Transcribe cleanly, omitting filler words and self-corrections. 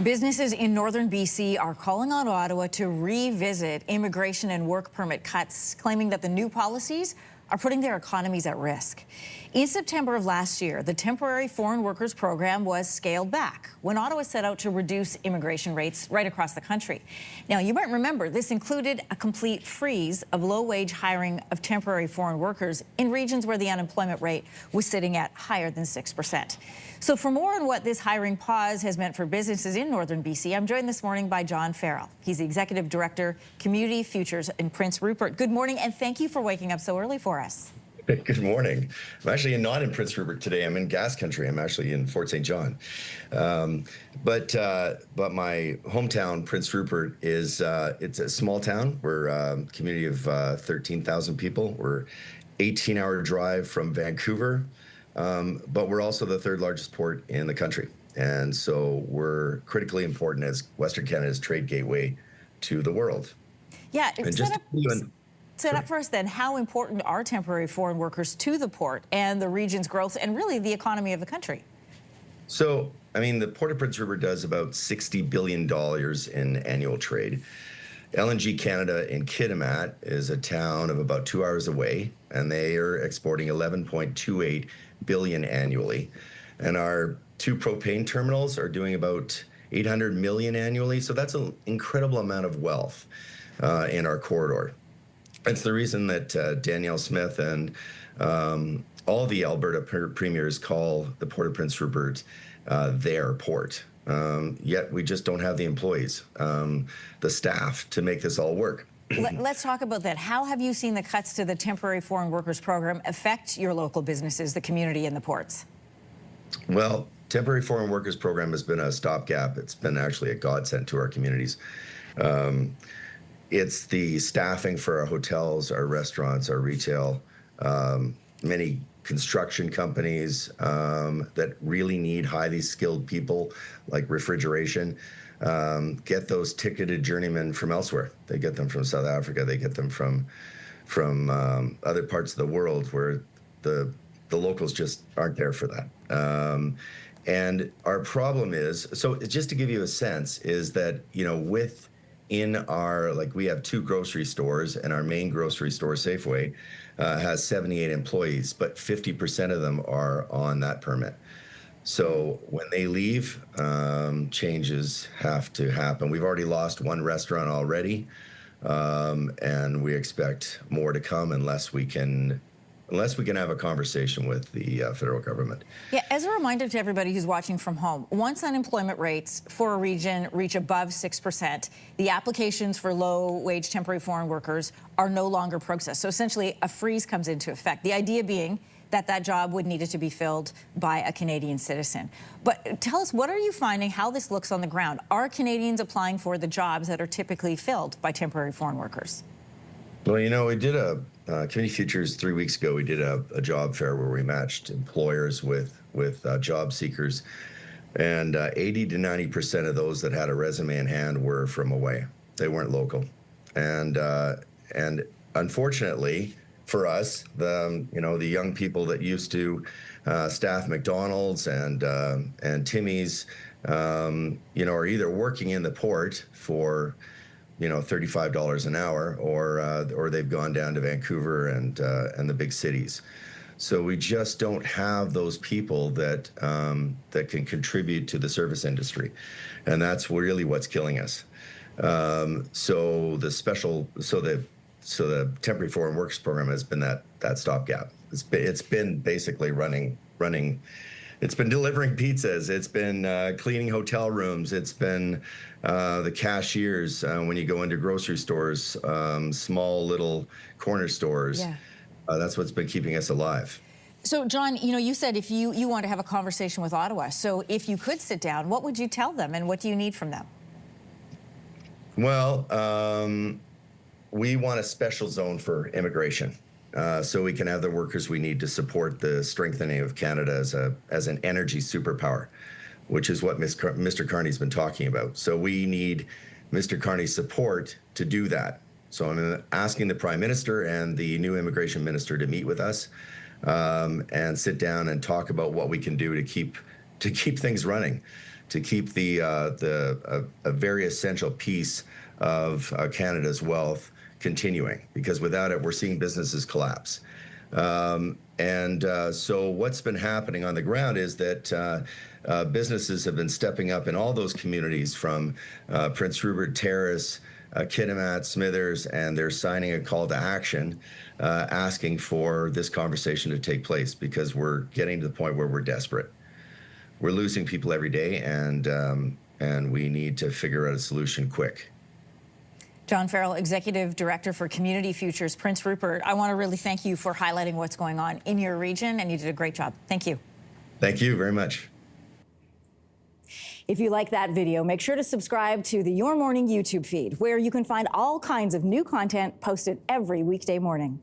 Businesses in northern BC are calling on Ottawa to revisit immigration and work permit cuts, claiming that the new policies are putting their economies at risk. In September of last year, the temporary foreign workers program was scaled back when Ottawa set out to reduce immigration rates right across the country. Now, you might remember this included a complete freeze of low-wage hiring of temporary foreign workers in regions where the unemployment rate was sitting at higher than 6%. So for more on what this hiring pause has meant for businesses in northern BC, I'm joined this morning by John Farrell. He's the Executive Director, Community Futures in Prince Rupert. Good morning, and thank you for waking up so early for us. Good morning. I'm actually not in Prince Rupert today. I'm in Gas Country. I'm actually in Fort St. John. But my hometown, Prince Rupert, is it's a small town. We're a community of 13,000 people. We're 18-hour drive from Vancouver, but we're also the third largest port in the country. And so we're critically important as Western Canada's trade gateway to the world. Yeah, set Sure. up for us then, how important are temporary foreign workers to the port and the region's growth and really the economy of the country? So, I mean, the Port of Prince Rupert does about $60 billion in annual trade. LNG Canada in Kitimat is a town of about 2 hours away, and they are exporting 11.28 billion annually. And our two propane terminals are doing about 800 million annually. So that's an incredible amount of wealth in our corridor. It's the reason that Danielle Smith and all the Alberta premiers call the Port of Prince Rupert their port. Yet we just don't have the employees, the staff to make this all work. Let's talk about that. How have you seen the cuts to the temporary foreign workers program affect your local businesses, the community, and the ports? Well, temporary foreign workers program has been a stopgap. It's been actually a godsend to our communities. It's the staffing for our hotels, our restaurants, our retail, many construction companies that really need highly skilled people like refrigeration, get those ticketed journeymen from elsewhere. They get them from South Africa. They get them from other parts of the world where the locals just aren't there for that. And our problem is, so just to give you a sense, is that, you know, we have two grocery stores, and our main grocery store, Safeway, has 78 employees, but 50% of them are on that permit. So when they leave, changes have to happen. We've already lost one restaurant already, and we expect more to come unless we can have a conversation with the federal government. Yeah, as a reminder to everybody who's watching from home, once unemployment rates for a region reach above 6%, the applications for low-wage temporary foreign workers are no longer processed. So essentially, a freeze comes into effect. The idea being that that job would need to be filled by a Canadian citizen. But tell us, what are you finding, how this looks on the ground? Are Canadians applying for the jobs that are typically filled by temporary foreign workers? Well, you know, we did a Community Futures 3 weeks ago. We did a job fair where we matched employers with job seekers, and 80 to 90% of those that had a resume in hand were from away. They weren't local, and unfortunately for us, the young people that used to staff McDonald's and Timmy's, are either working in the port for $35 an hour, or they've gone down to Vancouver and the big cities. So we just don't have those people that can contribute to the service industry, and that's really what's killing us. So the temporary foreign workers program has been that stopgap. It's been basically running. It's been delivering pizzas. It's been cleaning hotel rooms. It's been the cashiers when you go into grocery stores, small little corner stores. Yeah. That's what's been keeping us alive. So, John, you said if you want to have a conversation with Ottawa. So if you could sit down, what would you tell them, and what do you need from them? Well, we want a special zone for immigration. So we can have the workers we need to support the strengthening of Canada as an energy superpower, which is what Mr. Carney's been talking about. So we need Mr. Carney's support to do that. So I'm asking the Prime Minister and the new Immigration Minister to meet with us and sit down and talk about what we can do to keep things running. to keep a very essential piece of Canada's wealth continuing, because without it, we're seeing businesses collapse. So what's been happening on the ground is that businesses have been stepping up in all those communities, from Prince Rupert Terrace, Kitimat, Smithers, and they're signing a call to action asking for this conversation to take place, because we're getting to the point where we're desperate. We're losing people every day, and we need to figure out a solution quick. John Farrell, Executive Director for Community Futures, Prince Rupert. I want to really thank you for highlighting what's going on in your region, and you did a great job. Thank you. Thank you very much. If you like that video, make sure to subscribe to the Your Morning YouTube feed, where you can find all kinds of new content posted every weekday morning.